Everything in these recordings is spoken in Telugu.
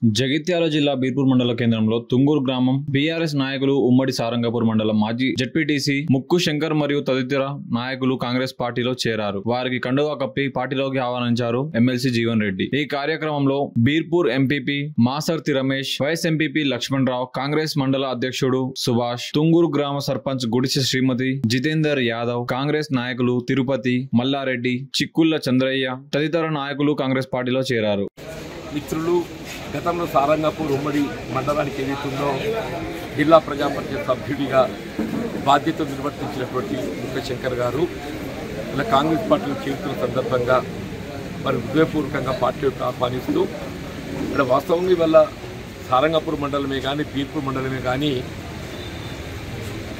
జగిత్యాల జిల్లా బీర్పూర్ మండల కేంద్రంలో తుంగూరు గ్రామం బీఆర్ఎస్ నాయకులు ఉమ్మడి సారంగపూర్ మండలం మాజీ జెడ్పీటీసీ ముక్కు శంకర్ మరియు తదితర నాయకులు కాంగ్రెస్ పార్టీలో చేరారు. వారికి కండువా కప్పి పార్టీలోకి ఆహ్వానించారు ఎమ్మెల్సీ జీవన్ రెడ్డి. ఈ కార్యక్రమంలో Beerpur MPP Masarthi Ramesh, vice MPP Laxman Rao, Congress మండల అధ్యక్షుడు సుభాష్, తుంగూరు గ్రామ సర్పంచ్ గుడిచి శ్రీమతి, జితేందర్ యాదవ్, కాంగ్రెస్ నాయకులు తిరుపతి, మల్లారెడ్డి, చిక్కుళ్ల చంద్రయ్య తదితర నాయకులు కాంగ్రెస్ పార్టీలో చేరారు. మిత్రులు, గతంలో సారంగపూర్ ఉమ్మడి మండలానికి ఏదైతుందో జిల్లా ప్రజా పరిషత్ సభ్యుడిగా బాధ్యతలు నిర్వర్తించినటువంటి ముక్కు శంకర్ గారు ఇలా కాంగ్రెస్ పార్టీలో చేరుతున్న సందర్భంగా మరి హృదయపూర్వకంగా పార్టీకి ఆహ్వానిస్తూ ఇక్కడ వాస్తవంగా వల్ల సారంగపూర్ మండలమే కానీ బీర్పూర్ మండలమే కానీ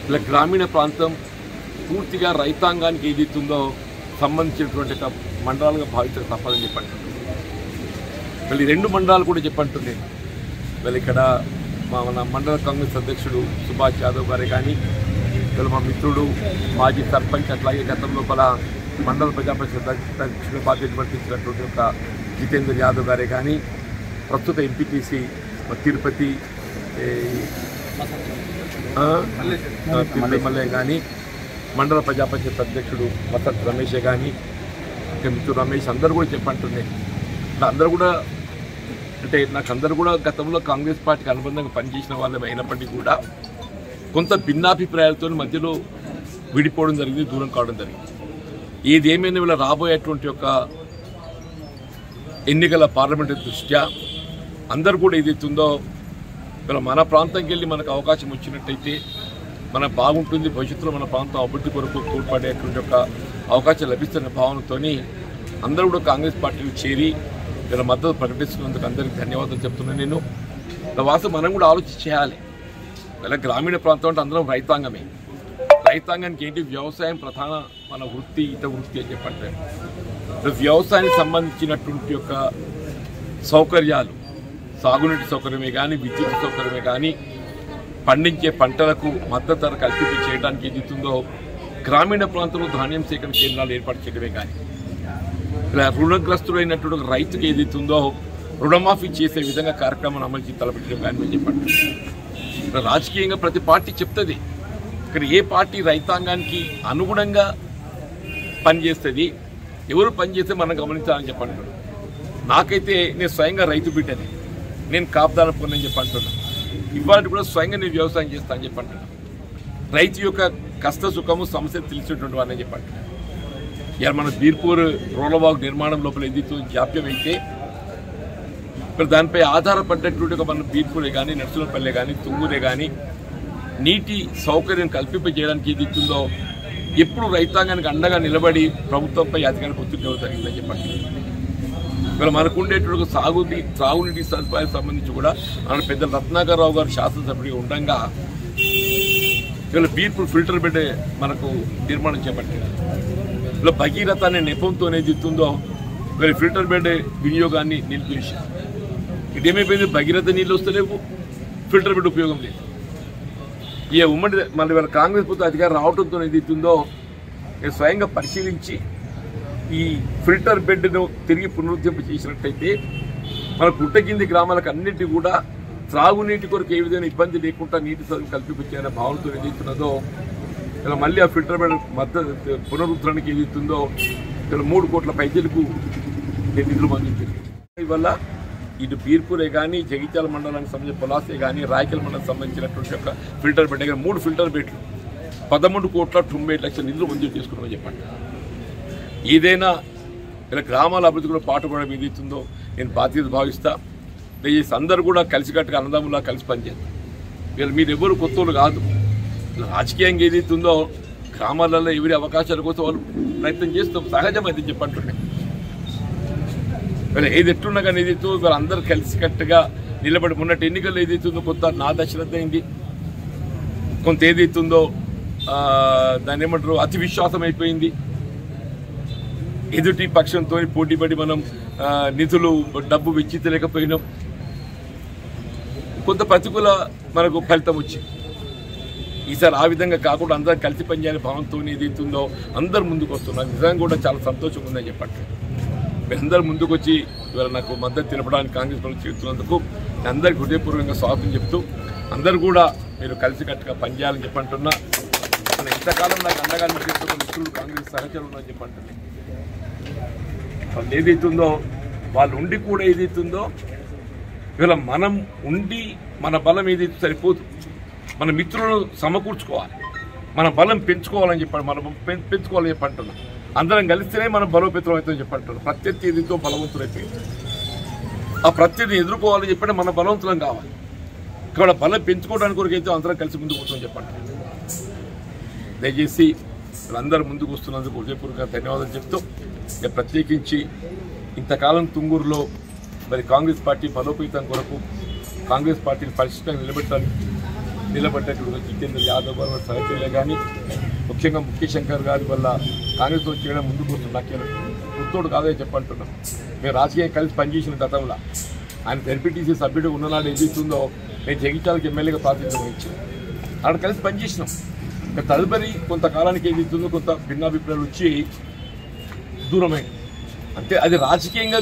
ఇలా గ్రామీణ ప్రాంతం పూర్తిగా రైతాంగానికి ఏదైతుందో సంబంధించినటువంటి మండలాలుగా భావించక తప్పదని చెప్పండి. మళ్ళీ రెండు మండలాలు కూడా చెప్పంటున్నాయి. మళ్ళీ ఇక్కడ మన మండల కాంగ్రెస్ అధ్యక్షుడు సుభాష్ యాదవ్ గారే కానీ, వీళ్ళు మా మిత్రుడు మాజీ సర్పంచ్, అట్లాగే గతంలో మండల ప్రజాపరిషత్ అధ్యక్షుడు బాధ్యత నిర్వర్తించినటువంటి ఒక జితేందర్ యాదవ్ గారే కానీ, ప్రస్తుత ఎంపీటీసీ తిరుపతి మల్లయ్య కానీ, మండల ప్రజాపరిషత్ అధ్యక్షుడు మాసర్తి రమేషే కానీ, మిత్రుడు రమేష్ అందరూ కూడా చెప్పంటున్నాయి. అందరూ కూడా అంటే అందరూ కూడా గతంలో కాంగ్రెస్ పార్టీకి అనుబంధంగా పనిచేసిన వాళ్ళే అయినప్పటికీ కూడా కొంత భిన్నాభిప్రాయాలతో మధ్యలో విడిపోవడం జరిగింది, దూరం కావడం జరిగింది. ఏదేమైనా వీళ్ళ రాబోయేటువంటి ఒక ఎన్నికల పార్లమెంటరీ దృష్ట్యా అందరూ కూడా ఏదైతుందో వీళ్ళ మన ప్రాంతంకి వెళ్ళి మనకు అవకాశం వచ్చినట్టయితే మనకు బాగుంటుంది, భవిష్యత్తులో మన ప్రాంతం అభివృద్ధి కొరకు తోడ్పడేటువంటి ఒక అవకాశం లభిస్తున్న భావనతో అందరూ కూడా కాంగ్రెస్ పార్టీలో చేరి వీళ్ళ మద్దతు ప్రకటిస్తున్నందుకు అందరికీ ధన్యవాదాలు చెప్తున్నాను. నేను వాస్తవం మనం కూడా ఆలోచన చేయాలి. ఇలా గ్రామీణ ప్రాంతం అంటే అందరం రైతాంగమే. రైతాంగానికి ఏంటి వ్యవసాయం ప్రధాన మన వృత్తి, ఇత వృత్తి అని చెప్పంటే వ్యవసాయానికి సంబంధించినటువంటి యొక్క సౌకర్యాలు, సాగునీటి సౌకర్యమే కానీ, విద్యుత్ సౌకర్యమే కానీ, పండించే పంటలకు మద్దతు ధర కల్పించి చేయడానికి ఏదైతుందో గ్రామీణ ప్రాంతంలో ధాన్యం సేకరణ కేంద్రాలు ఏర్పాటు చేయడమే కానీ, ఇలా రుణగ్రస్తుడైనటువంటి ఒక రైతుకి ఏదైతుందో రుణమాఫీ చేసే విధంగా కార్యక్రమాన్ని అమలు చేసి తలపెట్టడం కానీ మేము చెప్పండి. ఇక్కడ రాజకీయంగా ప్రతి పార్టీ చెప్తుంది ఇక్కడ ఏ పార్టీ రైతాంగానికి అనుగుణంగా పనిచేస్తుంది, ఎవరు పనిచేస్తే మనం గమనించాలని చెప్పంటున్నాను. నాకైతే నేను స్వయంగా రైతు బిడ్డని, నేను కాపుదాన పొందని చెప్పంటున్నాను. ఇవాళ కూడా స్వయంగా నేను వ్యవసాయం చేస్తానని చెప్పంటున్నాను. రైతు యొక్క కష్ట సుఖము సమస్యలు తెలిసినటువంటి వాడిని చెప్పంటున్నాను. ఇలా మన బీర్పూర్ రోలవాగు నిర్మాణం లోపల ఏదైతే జాప్యం అయితే ఇప్పుడు దానిపై ఆధారపడ్డటువంటి మన బీర్పూరే కానీ, నర్సులపల్లె కానీ, తుంగూరే కానీ నీటి సౌకర్యం కల్పింపజేయడానికి ఏదైతుందో ఎప్పుడు రైతాంగానికి అండగా నిలబడి ప్రభుత్వంపై అధికారానికి ఒత్తిడి జరిగిందని చెప్పండి. ఇవాళ మనకు ఉండేటువంటి త్రాగునీటి సదుపాయాలకు సంబంధించి కూడా మన పెద్ద రత్నాకరరావు గారు శాసనసభ్యుడిగా ఉండగా ఇవాళ బీర్పూర్ ఫిల్టర్ బెడ్ మనకు నిర్మాణం చేపట్టారు. ఇలా భగీరథ అనే నెపంతో ఏదైతుందో వీళ్ళ ఫిల్టర్ బెడ్ వినియోగాన్ని నిలిపేశారు. ఇదేమైపోయింది, భగీరథ నీళ్ళు వస్తలేవు, ఫిల్టర్ బెడ్ ఉపయోగం లేదు. ఈ ఉమ్మడి మళ్ళీ వీళ్ళ కాంగ్రెస్ ప్రభుత్వ అధికారం రావడంతో ఏదైతుందో స్వయంగా పరిశీలించి ఈ ఫిల్టర్ బెడ్ను తిరిగి పునరుద్ధరింప చేసినట్టయితే మన పుట్టకింది గ్రామాలకు అన్నిటి కూడా త్రాగునీటి కొరకు ఏ విధంగా ఇబ్బంది లేకుండా నీటి సదుపాయం కల్పించాలనే భావనతో ఏదైతున్నదో ఇలా మళ్ళీ ఆ ఫిల్టర్ బెడ్ మద్దతు పునరుద్ధరణకి ఏదైతుందో ఇక్కడ 3 కోట్ల పైసలకు నిధులు మంజూరు జరిగింది. ఇవల్ల ఇటు బీర్పూరే కానీ, జగిత్యాల మండలానికి సంబంధించిన పొలాసే కానీ, రాయకల్ మండలానికి సంబంధించినటువంటి ఒక ఫిల్టర్ బెడ్ దగ్గర 3 ఫిల్టర్ బెడ్లు 13,98,00,000 నిధులు మంజూరు చేసుకున్నామని చెప్పండి. ఏదైనా ఇలా గ్రామాల అభివృద్ధి కూడా పాటుపడడం ఏదైతుందో నేను బాధ్యత భావిస్తా. దయచేసి అందరూ కూడా కలిసికట్టుగా అన్నదమ్ములా కలిసి పనిచేద్దాం. వీళ్ళు మీరు ఎవరు కొత్తలు కాదు. రాజకీయంగా ఏదైతుందో గ్రామాలలో ఎవరి అవకాశాల కోసం వాళ్ళు ప్రయత్నం చేస్తాం, సహజం అయితే చెప్పంటున్నాయి. వీళ్ళు ఏది ఎట్లున్నా కానీ ఏదైతే వీళ్ళందరూ కలిసికట్టుగా నిలబడి ఉన్నట్టు ఎన్నికల్లో ఏదైతుందో కొంత నా దశరథ అయింది, కొంత ఏదైతుందో దాన్ని ఏమంటారు అతి విశ్వాసం అయిపోయింది. ఎదుటి పక్షంతో పోటీపడి మనం నిధులు డబ్బు వెచ్చించలేకపోయినాం. కొంత ప్రతికూల మనకు ఫలితం వచ్చింది. ఈసారి ఆ విధంగా కాకుండా అందరూ కలిసి పనిచేయాలి భావంతో ఏదైతుందో అందరు ముందుకు వస్తున్నారు. నిజంగా కూడా చాలా సంతోషంగా ఉందని చెప్పండి. మీరందరూ ముందుకు వచ్చి ఇవాళ నాకు మద్దతు తెలపడానికి కాంగ్రెస్ పార్టీ చేస్తున్నందుకు అందరికీ హృదయపూర్వకంగా స్వాగతం చెప్తూ అందరూ కూడా మీరు కలిసికట్టుగా పనిచేయాలని చెప్పంటున్నా. మన ఇంతకాలం నాకు అండగా చేస్తున్న మిత్రులు కాంగ్రెస్ సహచరులు ఉన్నారని చెప్పంటున్నాను. వాళ్ళు ఏదైతుందో వాళ్ళు ఉండి కూడా ఏదైతుందో ఇవాళ మనం ఉండి మన బలం ఏదైతే సరిపోదు, మన మిత్రులను సమకూర్చుకోవాలి, మన బలం పెంచుకోవాలని చెప్పండి, మనం పెంచుకోవాలని చెప్పంటున్నాం. అందరం కలిస్తేనే మనం బలోపేతం అవుతుందని చెప్పంటున్నాం. ప్రత్యర్థి ఏదైతే బలవంతులైపోయింది, ఆ ప్రత్యర్థిని ఎదుర్కోవాలని చెప్పండి మన బలవంతులం కావాలి. ఇక్కడ బలం పెంచుకోవడానికి కొరకైతే అందరం కలిసి ముందుకు పోతామని చెప్పండి. దయచేసి వీళ్ళందరూ ముందుకు వస్తున్నందుకు హృదయపూర్వకంగా ధన్యవాదాలు చెప్తూ, ప్రత్యేకించి ఇంతకాలం తుంగూరులో మరి కాంగ్రెస్ పార్టీ బలోపేతం కొరకు కాంగ్రెస్ పార్టీని పరిశుభ్రంగా నిలబడ్డటువంటి జితేంద్ర యాదవ్ గారు సహచరులే కానీ ముఖ్యంగా ముఖ్య శంకర్ గారి వల్ల కాంగ్రెస్తో చేయడం ముందుకు వస్తుంది. నాకు గుర్తోడు కాదని చెప్పంటున్నాం. మేము రాజకీయం కలిసి పనిచేసిన గతంలో ఆయన జెడ్పీటీసీ సభ్యుడు ఉన్ననాడు ఏదైతుందో నేను జగిత్యాలకు ఎమ్మెల్యేగా ప్రాతినిధ్యం వహించాను. అక్కడ కలిసి పనిచేసినాం. తదుపరి కొంతకాలానికి ఏదైతుందో కొంత భిన్నాభిప్రాయాలు వచ్చి దూరమైంది. అంటే అది రాజకీయంగా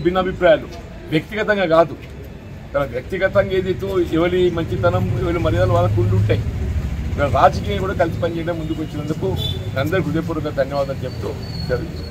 భిన్నాభిప్రాయాలు, వ్యక్తిగతంగా కాదు. వ్యక్తిగతంగా ఏదైతే ఎవరి మంచితనం ఎవరి మర్యాదలు వాళ్ళకు ఉండి ఉంటాయి. రాజకీయంగా కూడా కలిసి పనిచేయడం ముందుకు వచ్చినందుకు అందరికీ హృదయపూర్వక ధన్యవాదాలు చెప్తూ జరుగుతుంది.